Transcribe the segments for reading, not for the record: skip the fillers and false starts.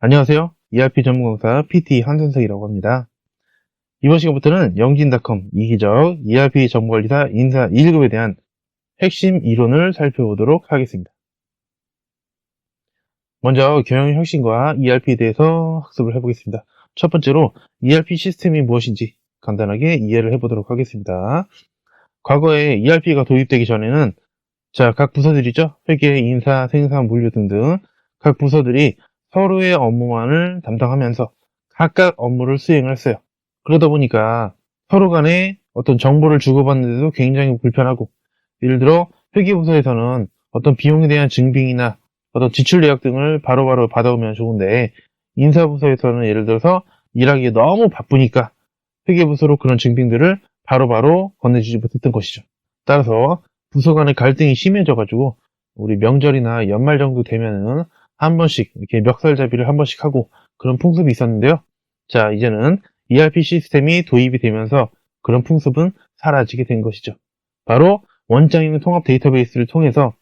안녕하세요. ERP 전문강사 PT 한선석이라고 합니다. 이번 시간부터는 영진닷컴 이기적 ERP 정보관리사 인사 1급에 대한 핵심 이론을 살펴보도록 하겠습니다. 먼저 경영 혁신과 ERP에 대해서 학습을 해보겠습니다. 첫 번째로 ERP 시스템이 무엇인지 간단하게 이해를 해보도록 하겠습니다. 과거에 ERP가 도입되기 전에는 각 부서들이죠. 회계, 인사, 생산, 물류 등등 각 부서들이 서로의 업무만을 담당하면서 각각 업무를 수행을 했어요. 그러다 보니까 서로 간에 어떤 정보를 주고받는데도 굉장히 불편하고, 예를 들어 회계부서에서는 어떤 비용에 대한 증빙이나 어떤 지출 내역 등을 바로바로 받아오면 좋은데, 인사부서에서는 예를 들어서 일하기에 너무 바쁘니까 회계부서로 그런 증빙들을 바로바로 건네주지 못했던 것이죠. 따라서 부서 간의 갈등이 심해져가지고 우리 명절이나 연말 정도 되면은 한 번씩 이렇게 멱살잡이를 한 번씩 하고 그런 풍습이 있었는데요. 이제는 ERP 시스템이 도입이 되면서 그런 풍습은 사라지게 된 것이죠. 바로 원장 있는 통합 데이터베이스를 통해서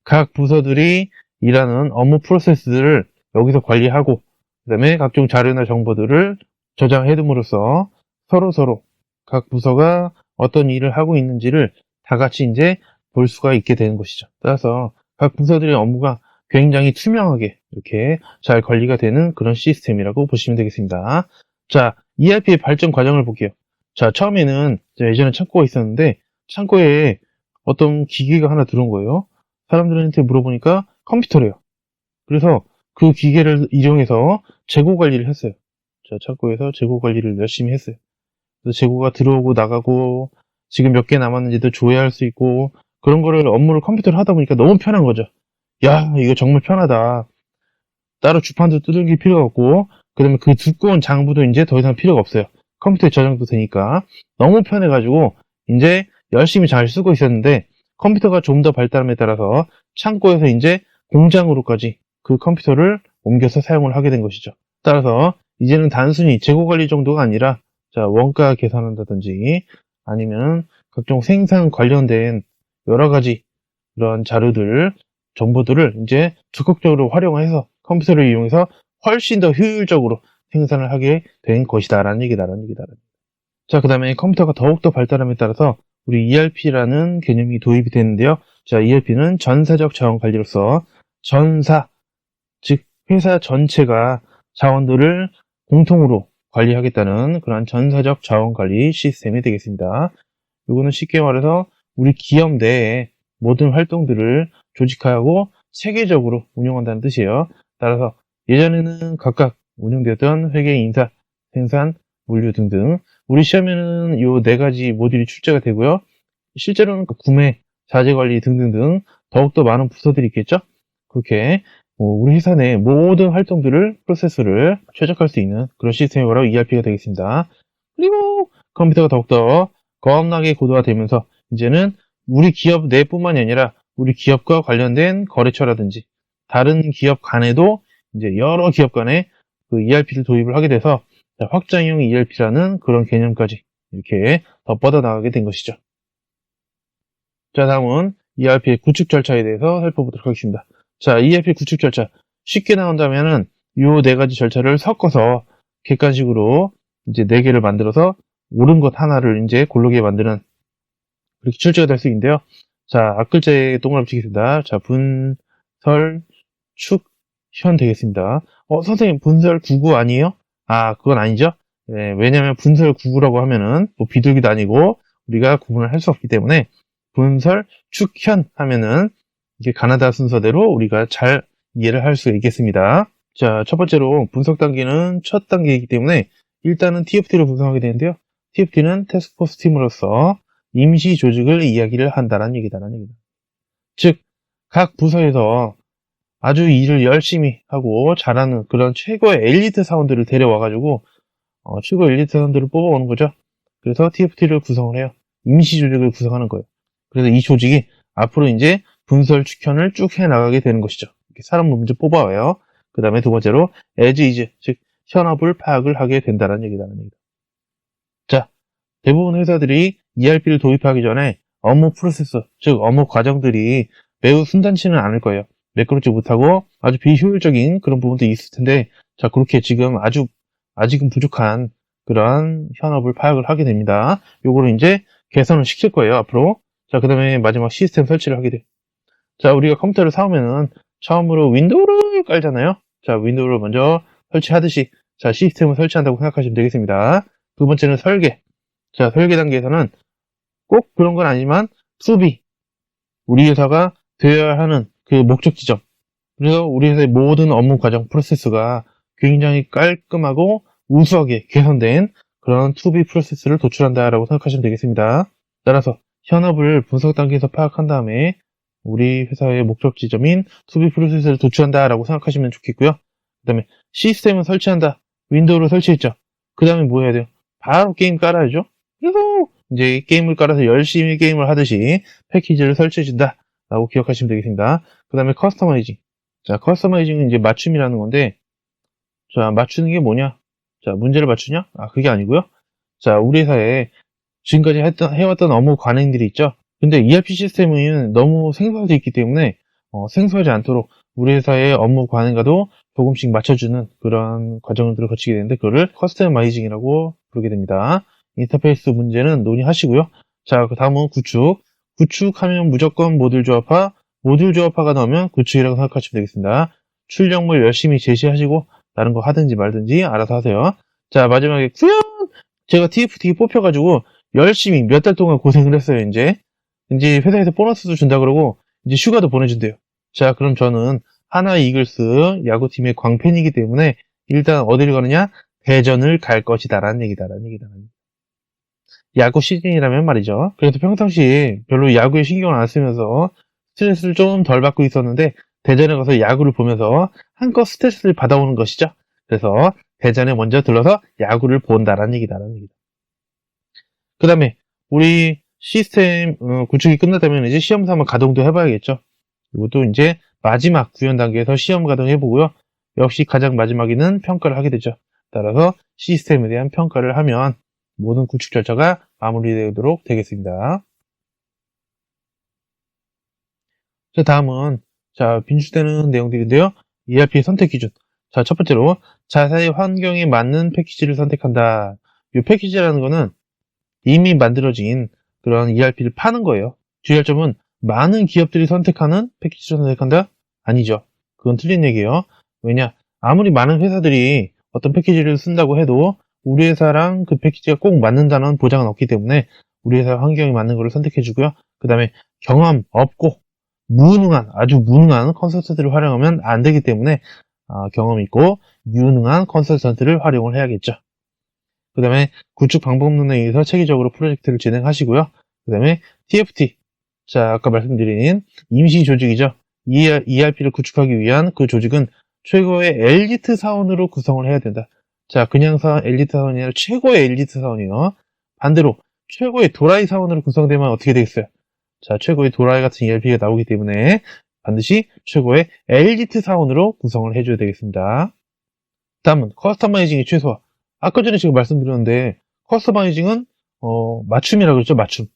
각 부서들이 일하는 업무 프로세스들을 여기서 관리하고, 그 다음에 각종 자료나 정보들을 저장해둠으로써 서로 각 부서가 어떤 일을 하고 있는지를 다 같이 이제 볼 수가 있게 되는 것이죠. 따라서 각 부서들의 업무가 굉장히 투명하게 이렇게 잘 관리가 되는 그런 시스템이라고 보시면 되겠습니다. ERP의 발전 과정을 볼게요. 처음에는 예전에 창고가 있었는데 창고에 어떤 기계가 하나 들어온 거예요. 사람들한테 물어보니까 컴퓨터래요. 그래서 그 기계를 이용해서 재고 관리를 했어요. 창고에서 재고 관리를 열심히 했어요. 그래서 재고가 들어오고 나가고 지금 몇 개 남았는지도 조회할 수 있고, 그런 거를 업무를 컴퓨터로 하다 보니까 너무 편한 거죠. 야, 이거 정말 편하다. 따로 주판도 두들길 필요가 없고, 그 다음에 그 두꺼운 장부도 이제 더 이상 필요가 없어요. 컴퓨터에 저장도 되니까. 너무 편해가지고 이제 열심히 잘 쓰고 있었는데, 컴퓨터가 좀 더 발달함에 따라서 창고에서 이제 공장으로까지 그 컴퓨터를 옮겨서 사용을 하게 된 것이죠. 따라서 이제는 단순히 재고 관리 정도가 아니라 원가 계산한다든지 아니면 각종 생산 관련된 여러 가지 그런 자료들, 정보들을 이제 적극적으로 활용해서 컴퓨터를 이용해서 훨씬 더 효율적으로 생산을 하게 된 것이다라는 얘기다. 그 다음에 컴퓨터가 더욱더 발달함에 따라서 우리 ERP라는 개념이 도입이 되는데요. ERP는 전사적 자원 관리로서 전사, 즉 회사 전체가 자원들을 공통으로 관리하겠다는 그런 전사적 자원 관리 시스템이 되겠습니다. 이거는 쉽게 말해서 우리 기업 내에 모든 활동들을 조직하고 체계적으로 운영한다는 뜻이에요. 따라서 예전에는 각각 운영되었던 회계, 인사, 생산, 물류 등등 우리 시험에는 이 4가지 모듈이 출제가 되고요. 실제로는 구매, 자재관리 등등등 더욱더 많은 부서들이 있겠죠. 그렇게 우리 회사 내 모든 활동들을, 프로세스를 최적화할 수 있는 그런 시스템이 바로 ERP가 되겠습니다. 그리고 컴퓨터가 더욱더 겁나게 고도화되면서 이제는 우리 기업 내뿐만이 아니라 우리 기업과 관련된 거래처라든지 다른 기업 간에도 이제 여러 기업 간에 그 ERP를 도입을 하게 돼서 확장형 ERP라는 그런 개념까지 이렇게 더 뻗어나가게 된 것이죠. 다음은 ERP의 구축 절차에 대해서 살펴보도록 하겠습니다. ERP 구축 절차. 쉽게 나온다면은 이 4가지 절차를 섞어서 객관식으로 이제 4개를 만들어서 옳은 것 하나를 이제 고르게 만드는 그렇게 출제가 될 수 있는데요. 앞글자에 동그라미 치겠습니다. 분설, 축, 현 되겠습니다. 선생님, 분설 구구 아니에요? 그건 아니죠. 네, 왜냐면 분설 구구라고 하면은 뭐 비둘기도 아니고 우리가 구분을 할 수 없기 때문에 분설, 축, 현 하면은 이게 가나다 순서대로 우리가 잘 이해를 할 수 있겠습니다. 첫 번째로 분석 단계는 첫 단계이기 때문에 일단은 TFT를 구성하게 되는데요. TFT는 태스크포스 팀으로서 임시 조직을 이야기를 한다는 얘기다라는 얘기다. 즉, 각 부서에서 아주 일을 열심히 하고 잘하는 그런 최고의 엘리트 사원들을 데려와가지고 최고 엘리트 사원들을 뽑아오는 거죠. 그래서 TFT를 구성을 해요. 임시 조직을 구성하는 거예요. 그래서 이 조직이 앞으로 이제 분설 축현을 쭉 해나가게 되는 것이죠. 이렇게 사람을 먼저 뽑아와요. 그 다음에 두 번째로 as is, 즉 현업을 파악을 하게 된다는 얘기다라는 얘기다. 대부분 회사들이 ERP를 도입하기 전에 업무 프로세스, 즉 업무 과정들이 매우 순탄치는 않을 거예요. 매끄럽지 못하고 아주 비효율적인 그런 부분도 있을 텐데 자, 그렇게 지금 아직은 부족한 그런 현업을 파악을 하게 됩니다. 요거를 이제 개선을 시킬 거예요, 앞으로. 자, 그 다음에 마지막 시스템 설치를 하게 돼요. 자, 우리가 컴퓨터를 사오면은 처음으로 윈도우를 깔잖아요. 자, 윈도우를 먼저 설치하듯이, 자, 시스템을 설치한다고 생각하시면 되겠습니다. 두 번째는 설계. 자, 설계 단계에서는 꼭 그런 건 아니지만, 수비. 우리 회사가 되어야 하는 그 목적 지점. 그래서 우리 회사의 모든 업무 과정 프로세스가 굉장히 깔끔하고 우수하게 개선된 그런 투비 프로세스를 도출한다라고 생각하시면 되겠습니다. 따라서 현업을 분석 단계에서 파악한 다음에 우리 회사의 목적 지점인 투비 프로세스를 도출한다라고 생각하시면 좋겠고요. 그 다음에 시스템을 설치한다. 윈도우를 설치했죠. 그 다음에 뭐 해야 돼요? 바로 게임 깔아야죠. 그래서 이제 게임을 깔아서 열심히 게임을 하듯이 패키지를 설치해준다 라고 기억하시면 되겠습니다. 그 다음에 커스터마이징. 자, 커스터마이징은 이제 맞춤이라는 건데, 자, 맞추는 게 뭐냐? 자, 문제를 맞추냐? 아, 그게 아니고요. 자, 우리 회사에 지금까지 해왔던 업무 관행들이 있죠. 근데 ERP 시스템은 너무 생소하게 있기 때문에 생소하지 않도록 우리 회사의 업무 관행과도 조금씩 맞춰주는 그런 과정들을 거치게 되는데, 그거를 커스터마이징이라고 부르게 됩니다. 인터페이스 문제는 논의하시고요. 자, 그 다음은 구축. 구축하면 무조건 모듈 조합화, 모듈 조합화가 나오면 구축이라고 생각하시면 되겠습니다. 출력물 열심히 제시하시고 다른 거 하든지 말든지 알아서 하세요. 자, 마지막에 구현! 제가 TFT 뽑혀가지고 열심히 몇 달 동안 고생을 했어요. 이제 회사에서 보너스도 준다 그러고 이제 휴가도 보내준대요. 자, 그럼 저는 하나 이글스 야구팀의 광팬이기 때문에 일단 어디를 가느냐? 대전을 갈 것이다라는 얘기다라는 얘기다. 야구 시즌이라면 말이죠. 그래서 평상시에 별로 야구에 신경을 안 쓰면서 스트레스를 좀 덜 받고 있었는데, 대전에 가서 야구를 보면서 한껏 스트레스를 받아오는 것이죠. 그래서 대전에 먼저 들러서 야구를 본다라는 얘기다라는 얘기다. 그 다음에 우리 시스템 구축이 끝났다면 이제 시험 삼아 가동도 해봐야겠죠. 이것도 이제 마지막 구현 단계에서 시험 가동해보고요. 역시 가장 마지막에는 평가를 하게 되죠. 따라서 시스템에 대한 평가를 하면 모든 구축 절차가 마무리되도록 되겠습니다. 자, 다음은 빈출되는 내용들인데요. ERP 선택 기준. 자, 첫 번째로 자사의 환경에 맞는 패키지를 선택한다. 이 패키지라는 거는 이미 만들어진 그런 ERP를 파는 거예요. 주의할 점은 많은 기업들이 선택하는 패키지를 선택한다? 아니죠. 그건 틀린 얘기예요. 왜냐? 아무리 많은 회사들이 어떤 패키지를 쓴다고 해도 우리 회사랑 그 패키지가 꼭 맞는다는 보장은 없기 때문에 우리 회사 환경에 맞는 거를 선택해주고요. 그 다음에 경험 없고 아주 무능한 컨설턴트를 활용하면 안 되기 때문에 경험 있고 유능한 컨설턴트를 활용을 해야겠죠. 그 다음에 구축 방법론에 의해서 체계적으로 프로젝트를 진행하시고요. 그 다음에 TFT. 자, 아까 말씀드린 임시 조직이죠. ERP를 구축하기 위한 그 조직은 최고의 엘리트 사원으로 구성을 해야 된다. 자, 그냥 엘리트 사원이 아니라 최고의 엘리트 사원이요. 반대로 최고의 도라이 사원으로 구성되면 어떻게 되겠어요? 자, 최고의 도라이 같은 ERP가 나오기 때문에 반드시 최고의 엘리트 사원으로 구성을 해줘야 되겠습니다. 다음은 커스터마이징의 최소화. 아까 전에 제가 말씀드렸는데 커스터마이징은 맞춤이라고 그랬죠. 맞춤.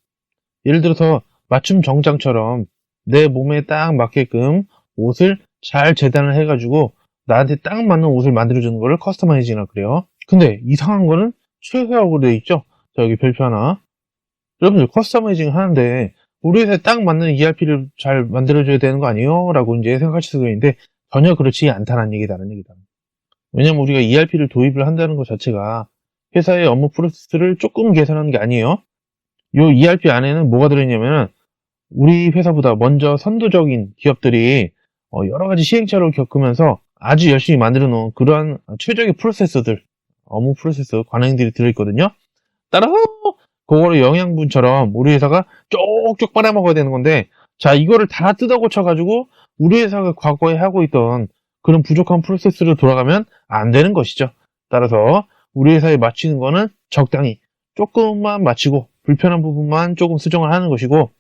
예를 들어서 맞춤 정장처럼 내 몸에 딱 맞게끔 옷을 잘 재단을 해가지고 나한테 딱 맞는 옷을 만들어주는 거를 커스터마이징이라고 그래요. 근데 이상한 거는 최소화라고 되어 있죠. 자, 여기 별표 하나. 여러분들 커스터마이징 하는데 우리 회사에 딱 맞는 ERP를 잘 만들어줘야 되는 거 아니에요? 라고 이제 생각하실 수가 있는데 전혀 그렇지 않다는 얘기다는 얘기다. 왜냐면 우리가 ERP를 도입을 한다는 것 자체가 회사의 업무 프로세스를 조금 개선하는 게 아니에요. 이 ERP 안에는 뭐가 들어있냐면 우리 회사보다 먼저 선도적인 기업들이 여러 가지 시행착오를 겪으면서 아주 열심히 만들어 놓은 그러한 최적의 프로세스들, 업무 프로세스 관행들이 들어있거든요. 따라서 그거를 영양분처럼 우리 회사가 쪽쪽 빨아먹어야 되는 건데, 자, 이거를 다 뜯어 고쳐가지고 우리 회사가 과거에 하고 있던 그런 부족한 프로세스로 돌아가면 안 되는 것이죠. 따라서 우리 회사에 맞추는 거는 적당히 조금만 맞추고 불편한 부분만 조금 수정을 하는 것이고,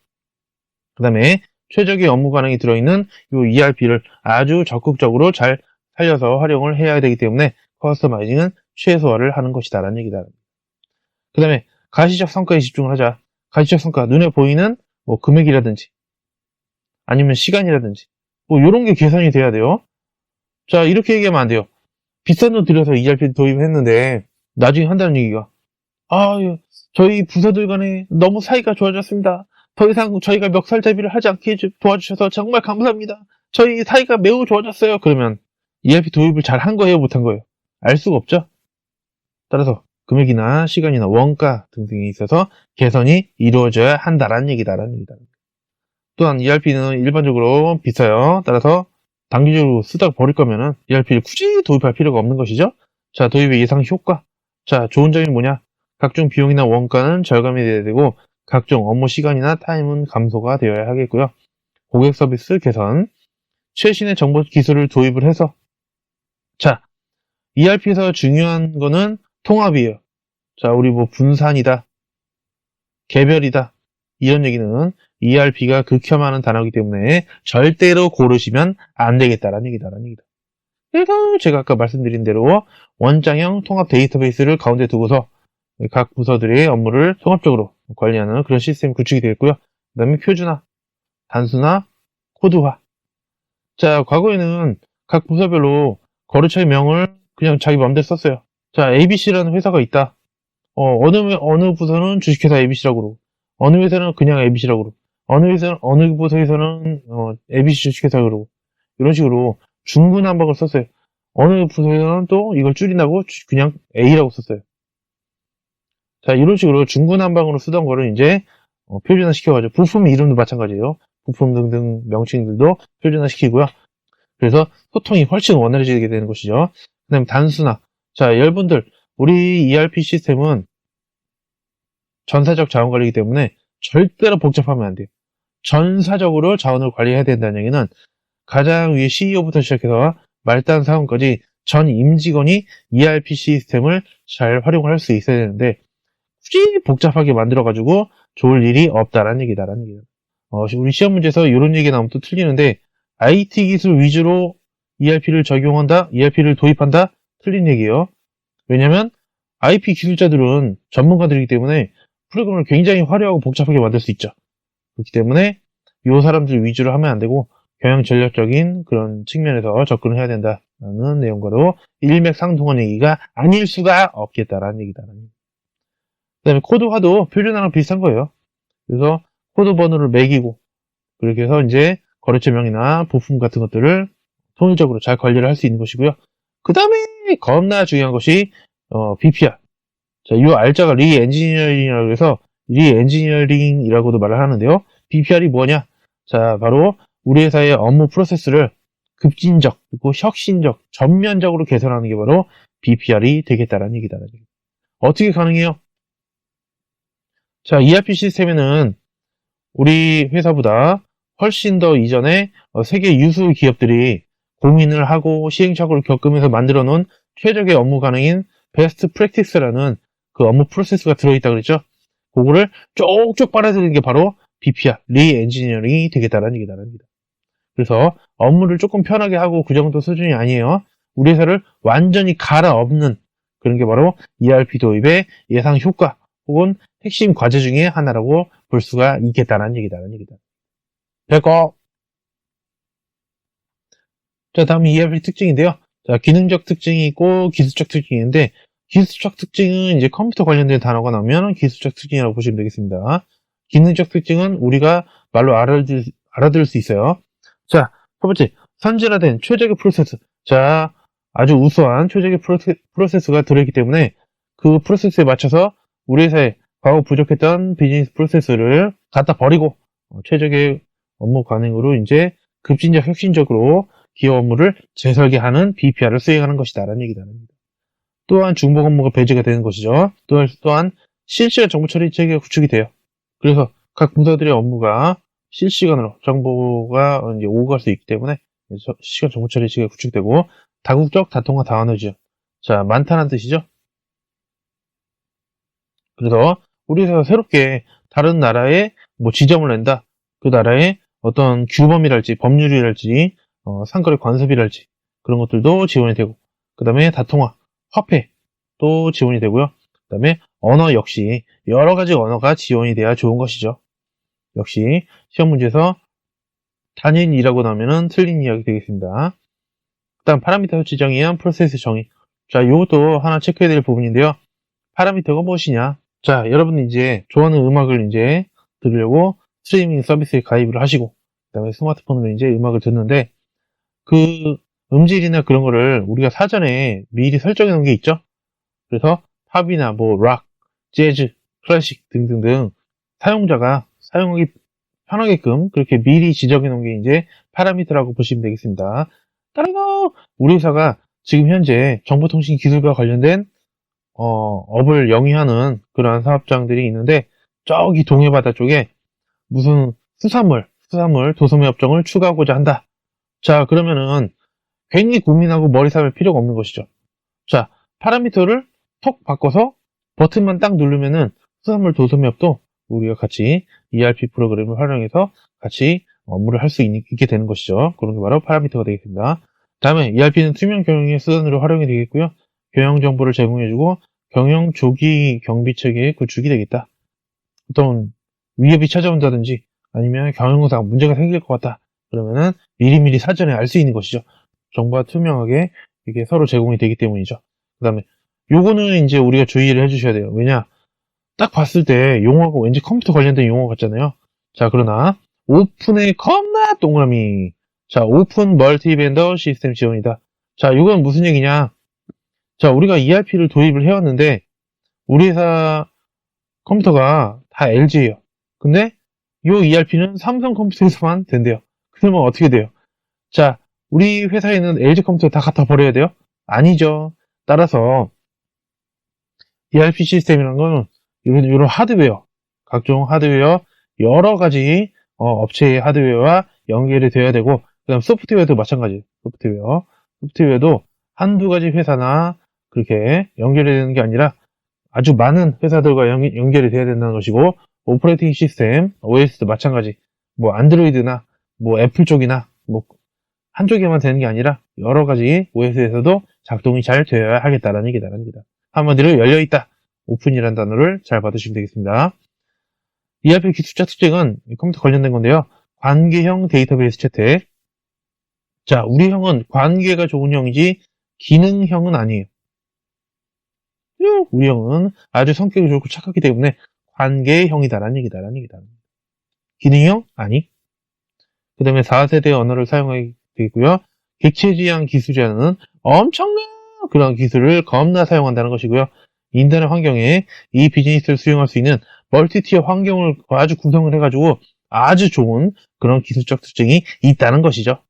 그 다음에 최적의 업무 관행이 들어있는 이 ERP를 아주 적극적으로 잘 살려서 활용을 해야 되기 때문에 커스터마이징은 최소화를 하는 것이다 라는 얘기다. 그 다음에 가시적 성과에 집중을 하자. 가시적 성과, 눈에 보이는 뭐 금액이라든지 아니면 시간이라든지 뭐 이런 게 계산이 돼야 돼요. 자, 이렇게 얘기하면 안 돼요. 비싼 돈 들여서 ERP 도입했는데 나중에 한다는 얘기가 저희 부서들 간에 너무 사이가 좋아졌습니다. 더 이상 저희가 멱살잡이를 하지 않게 도와주셔서 정말 감사합니다. 저희 사이가 매우 좋아졌어요. 그러면 ERP 도입을 잘 한 거예요, 못한 거예요? 알 수가 없죠. 따라서 금액이나 시간이나 원가 등등에 있어서 개선이 이루어져야 한다라는 얘기다라는 얘기다. 또한 ERP는 일반적으로 비싸요. 따라서 단기적으로 쓰다가 버릴 거면은 ERP를 굳이 도입할 필요가 없는 것이죠. 자, 도입의 예상 효과. 자, 좋은 점이 뭐냐? 각종 비용이나 원가는 절감이 돼야 되고 각종 업무 시간이나 타임은 감소가 되어야 하겠고요. 고객 서비스 개선. 최신의 정보 기술을 도입을 해서 자, ERP에서 중요한 거는 통합이에요. 자, 우리 뭐 분산이다, 개별이다 이런 얘기는 ERP가 극혐하는 단어이기 때문에 절대로 고르시면 안 되겠다라는 얘기다라는 얘기다. 그래서 제가 아까 말씀드린 대로 원장형 통합 데이터베이스를 가운데 두고서 각 부서들의 업무를 통합적으로 관리하는 그런 시스템이 구축이 되겠고요. 그 다음에 표준화, 단순화, 코드화. 자, 과거에는 각 부서별로 거래처의 명을 그냥 자기 마음대로 썼어요. 자, ABC라는 회사가 있다. 어느 부서는 주식회사 ABC라고 그러고, 어느 회사는 그냥 ABC라고 그러고, 어느 부서에서는, ABC 주식회사 그러고, 이런 식으로 중구난방을 썼어요. 어느 부서에서는 또 이걸 줄인다고 그냥 A라고 썼어요. 자, 이런 식으로 중구난방으로 쓰던 거를 이제, 표준화 시켜가지고, 부품 이름도 마찬가지예요. 부품 등등 명칭들도 표준화 시키고요. 그래서 소통이 훨씬 원활해지게 되는 것이죠. 그 다음에 단순화. 자, 여러분들, 우리 ERP 시스템은 전사적 자원 관리이기 때문에 절대로 복잡하면 안 돼요. 전사적으로 자원을 관리해야 된다는 얘기는 가장 위에 CEO부터 시작해서 말단 사원까지 전 임직원이 ERP 시스템을 잘 활용할 수 있어야 되는데 굳이 복잡하게 만들어가지고 좋을 일이 없다라는 얘기다라는 얘기다. 우리 시험 문제에서 이런 얘기 나오면 또 틀리는데 IT 기술 위주로 ERP를 적용한다, ERP를 도입한다, 틀린 얘기예요. 왜냐면 IP 기술자들은 전문가들이기 때문에 프로그램을 굉장히 화려하고 복잡하게 만들 수 있죠. 그렇기 때문에 이 사람들 위주로 하면 안 되고 경영 전략적인 그런 측면에서 접근을 해야 된다는 내용과도 일맥상통한 얘기가 아닐 수가 없겠다라는 얘기다. 그 다음에 코드화도 표준화랑 비슷한 거예요. 그래서 코드 번호를 매기고 그렇게 해서 이제 거래처명이나 부품 같은 것들을 통일적으로 잘 관리를 할 수 있는 것이고요. 그 다음에 겁나 중요한 것이 BPR. 자, 이 알자가 리엔지니어링이라고 해서 리엔지니어링이라고도 말을 하는데요. BPR이 뭐냐? 자, 바로 우리 회사의 업무 프로세스를 급진적, 그리고 혁신적, 전면적으로 개선하는 게 바로 BPR이 되겠다라는 얘기다. 어떻게 가능해요? 자, ERP 시스템에는 우리 회사보다 훨씬 더 이전에 세계 유수 기업들이 고민을 하고 시행착오를 겪으면서 만들어 놓은 최적의 업무 가능인 베스트 프랙티스라는 그 업무 프로세스가 들어있다 그랬죠. 그거를 쪽쪽 빨아들이는 게 바로 BPR, 리엔지니어링이 되겠다라는 얘기다라는 얘기다. 그래서 업무를 조금 편하게 하고 그 정도 수준이 아니에요. 우리 회사를 완전히 갈아엎는 그런 게 바로 ERP 도입의 예상 효과 혹은 핵심 과제 중에 하나라고 볼 수가 있겠다라는 얘기다라는 얘기다. 됐고. 자, 다음 ERP 특징인데요. 자, 기능적 특징이 있고 기술적 특징이 있는데 기술적 특징은 이제 컴퓨터 관련된 단어가 나오면 기술적 특징이라고 보시면 되겠습니다. 기능적 특징은 우리가 말로 알아들을 수 있어요. 자, 첫 번째, 선진화된 최적의 프로세스. 자, 아주 우수한 최적의 프로세스가 들어있기 때문에 그 프로세스에 맞춰서 우리 회사의 과거 부족했던 비즈니스 프로세스를 갖다 버리고 최적의 업무 관행으로 이제 급진적, 혁신적으로 기업 업무를 재설계하는 BPR을 수행하는 것이다라는 얘기다. 또한 중복 업무가 배제가 되는 것이죠. 또한 실시간 정보 처리 체계가 구축이 돼요. 그래서 각 부서들의 업무가 실시간으로 정보가 이제 오고 갈 수 있기 때문에 실시간 정보 처리 체계가 구축되고 다국적 다통화 다원어지요. 자, 많다는 뜻이죠. 그래서 우리 회사가 새롭게 다른 나라에 뭐 지점을 낸다. 그 나라의 어떤 규범이랄지 법률이랄지 상거래 관습이랄지 그런 것들도 지원이 되고 그 다음에 다통화, 화폐도 지원이 되고요. 그 다음에 언어 역시 여러 가지 언어가 지원이 돼야 좋은 것이죠. 역시 시험 문제에서 단인이라고 나오면 틀린 이야기 되겠습니다. 다음 파라미터 설정 이한 프로세스 정의. 자, 이것도 하나 체크해야 될 부분인데요. 파라미터가 무엇이냐? 자, 여러분 이제 좋아하는 음악을 이제 들으려고 스트리밍 서비스에 가입을 하시고, 그다음에 스마트폰으로 이제 음악을 듣는데, 그 음질이나 그런 거를 우리가 사전에 미리 설정해 놓은 게 있죠? 그래서 팝이나 뭐 락, 재즈, 클래식 등등등 사용자가 사용하기 편하게끔 그렇게 미리 지정해 놓은 게 이제 파라미터라고 보시면 되겠습니다. 따라서 우리 회사가 지금 현재 정보통신 기술과 관련된 업을 영위하는 그러한 사업장들이 있는데 저기 동해바다 쪽에 무슨 수산물 도소매 업종을 추가하고자 한다. 자, 그러면은 괜히 고민하고 머리 삼을 필요가 없는 것이죠. 자, 파라미터를 톡 바꿔서 버튼만 딱 누르면은 수산물 도소매업도 우리가 같이 ERP 프로그램을 활용해서 같이 업무를 할 수 있게 되는 것이죠. 그런 게 바로 파라미터가 되겠습니다. 다음에 ERP는 투명 경영의 수단으로 활용이 되겠고요. 경영 정보를 제공해주고 경영 조기 경비 체계의 구축이 되겠다. 어떤 위협이 찾아온다든지 아니면 경영상 문제가 생길 것 같다. 그러면은 미리미리 사전에 알 수 있는 것이죠. 정보가 투명하게 이게 서로 제공이 되기 때문이죠. 그 다음에 요거는 이제 우리가 주의를 해주셔야 돼요. 왜냐? 딱 봤을 때 용어가 왠지 컴퓨터 관련된 용어 같잖아요. 자, 그러나 오픈의 겁나 동그라미. 자, 오픈 멀티 벤더 시스템 지원이다. 자, 이건 무슨 얘기냐? 자, 우리가 ERP를 도입을 해왔는데 우리 회사 컴퓨터가 다 LG예요. 근데 요 ERP는 삼성 컴퓨터에서만 된대요. 그러면 어떻게 돼요? 자, 우리 회사에는 LG 컴퓨터 다 갖다 버려야 돼요? 아니죠. 따라서 ERP 시스템이라는 건 이런 하드웨어, 각종 하드웨어, 여러 가지 업체의 하드웨어와 연결이 되어야 되고, 그 다음 소프트웨어도 마찬가지. 소프트웨어도 한두 가지 회사나 그렇게 연결이 되는 게 아니라 아주 많은 회사들과 연결이 돼야 된다는 것이고, 오퍼레이팅 시스템, OS도 마찬가지. 뭐 안드로이드나 뭐 애플 쪽이나 뭐 한쪽에만 되는 게 아니라 여러 가지 OS에서도 작동이 잘 되어야 하겠다라는 얘기다. 한마디로 열려있다. 오픈이라는 단어를 잘 받으시면 되겠습니다. ERP 기술자 특징은 컴퓨터 관련된 건데요. 관계형 데이터베이스 채택. 자, 우리 형은 관계가 좋은 형이지 기능형은 아니에요. 우리 형은 아주 성격이 좋고 착하기 때문에 관계형이다라는 얘기다. 기능형? 아니. 그 다음에 4세대 언어를 사용하게 되겠고요. 객체지향 기술이라는 엄청난 그런 기술을 겁나 사용한다는 것이고요. 인터넷 환경에 이 비즈니스를 수용할 수 있는 멀티티어 환경을 아주 구성을 해가지고 아주 좋은 그런 기술적 특징이 있다는 것이죠.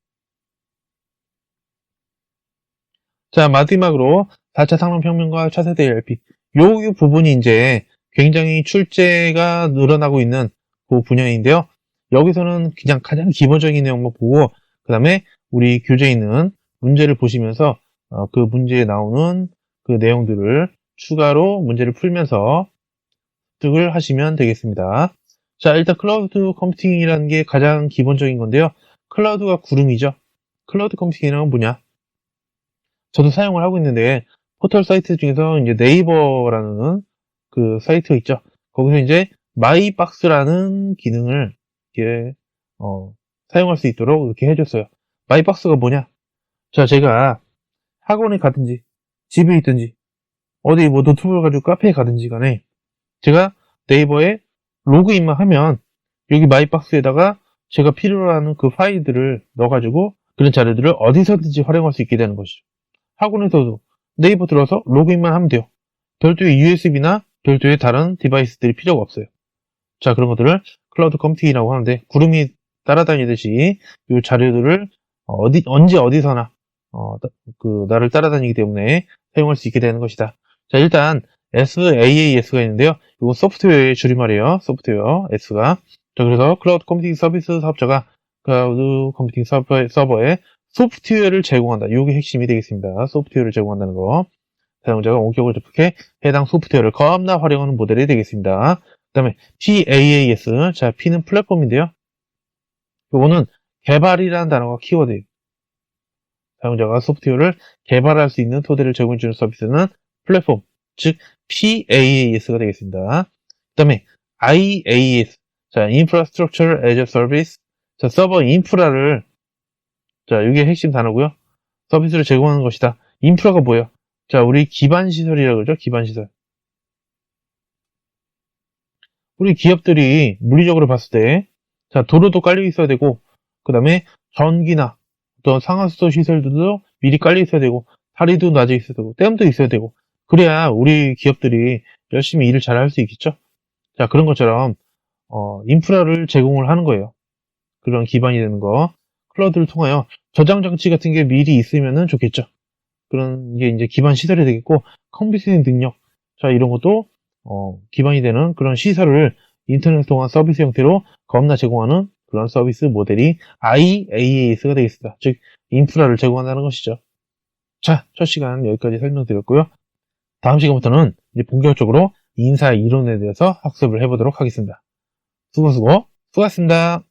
자, 마지막으로 4차 산업혁명과 차세대 ERP. 요 부분이 이제 굉장히 출제가 늘어나고 있는 그 분야인데요. 여기서는 그냥 가장 기본적인 내용만 보고, 그 다음에 우리 교재에 있는 문제를 보시면서 그 문제에 나오는 그 내용들을 추가로 문제를 풀면서 습득을 하시면 되겠습니다. 자, 일단 클라우드 컴퓨팅이라는 게 가장 기본적인 건데요. 클라우드가 구름이죠. 클라우드 컴퓨팅이란 뭐냐? 저도 사용을 하고 있는데 포털 사이트 중에서 이제 네이버라는 그 사이트가 있죠. 거기서 이제 마이박스라는 기능을 이렇게 사용할 수 있도록 이렇게 해줬어요. 마이박스가 뭐냐? 자, 제가 학원에 가든지 집에 있든지 어디 뭐 노트북을 가지고 카페에 가든지 간에 제가 네이버에 로그인만 하면 여기 마이박스에다가 제가 필요로 하는 그 파일들을 넣어가지고 그런 자료들을 어디서든지 활용할 수 있게 되는 것이죠. 학원에서도 네이버 들어서 로그인만 하면 돼요. 별도의 USB나 별도의 다른 디바이스들이 필요가 없어요. 자, 그런 것들을 클라우드 컴퓨팅이라고 하는데 구름이 따라다니듯이 이 자료들을 언제 어디서나 나를 따라다니기 때문에 사용할 수 있게 되는 것이다. 자, 일단 SaaS가 있는데요. 이거 소프트웨어의 줄임말이에요. 소프트웨어 S가. 자, 그래서 클라우드 컴퓨팅 서비스 사업자가 클라우드 컴퓨팅 서버에 소프트웨어를 제공한다. 이게 핵심이 되겠습니다. 소프트웨어를 제공한다는 거. 사용자가 원격을 접속해 해당 소프트웨어를 겁나 활용하는 모델이 되겠습니다. 그 다음에 PaaS. 자, P는 플랫폼인데요. 이거는 개발이라는 단어가 키워드예요. 사용자가 소프트웨어를 개발할 수 있는 토대를 제공해주는 서비스는 플랫폼, 즉 PaaS가 되겠습니다. 그 다음에 IaaS. 자, Infrastructure as a Service. 자, 서버 인프라를, 자, 이게 핵심 단어고요. 서비스를 제공하는 것이다. 인프라가 뭐예요? 자, 우리 기반 시설이라고 그러죠. 기반 시설. 우리 기업들이 물리적으로 봤을 때, 자, 도로도 깔려 있어야 되고, 그 다음에 전기나 어떤 상하수도 시설들도 미리 깔려 있어야 되고, 다리도 놔져 있어야 되고, 댐도 있어야 되고, 그래야 우리 기업들이 열심히 일을 잘 할 수 있겠죠? 자, 그런 것처럼, 인프라를 제공을 하는 거예요. 그런 기반이 되는 거. 클라우드를 통하여 저장 장치 같은 게 미리 있으면은 좋겠죠. 그런 게 이제 기반 시설이 되겠고, 컴퓨팅 능력. 자, 이런 것도, 기반이 되는 그런 시설을 인터넷 통한 서비스 형태로 겁나 제공하는 그런 서비스 모델이 IaaS가 되겠습니다. 즉, 인프라를 제공한다는 것이죠. 자, 첫 시간 여기까지 설명드렸고요. 다음 시간부터는 이제 본격적으로 인사 이론에 대해서 학습을 해보도록 하겠습니다. 수고하셨습니다.